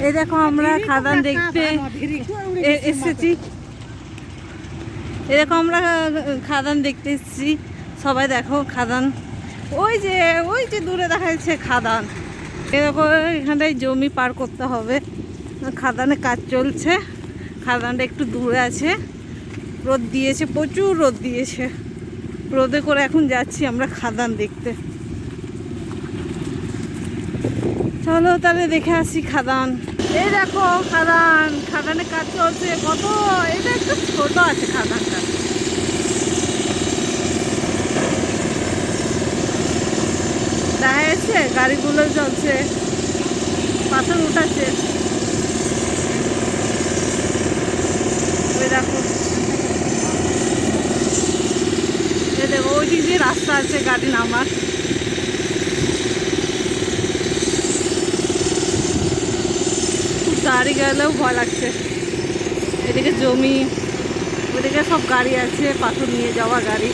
এই দেখো আমরা খাদান দেখতে এসেছি। এরকম আমরা খাদান দেখতে এসেছি সবাই। দেখো খাদান, ওই যে দূরে দেখা যাচ্ছে খাদান। এরকম এখানটায় জমি পার করতে হবে, খাদানে কাজ চলছে। খাদানটা একটু দূরে আছে, রোদ দিয়েছে, প্রচুর রোদ দিয়েছে। রোদে করে এখন যাচ্ছি আমরা খাদান দেখতে। চলো তাহলে দেখে আসি খাদান। এই দেখো খাদান, খাদানে কাজ চলছে কত। এটা একটু ছোট আছে খাদানটা। দেখা যাচ্ছে গাড়িগুলো চলছে, পাথর উঠাচ্ছে। ওই দেখো, এই দেখো ওই দিক দিয়ে রাস্তা আছে গাড়ি নামার। গাড়ি গেলেও ভয় লাগছে। এদিকে জমি, ওদিকে সব গাড়ি আছে, পাথর নিয়ে যাওয়া গাড়ি।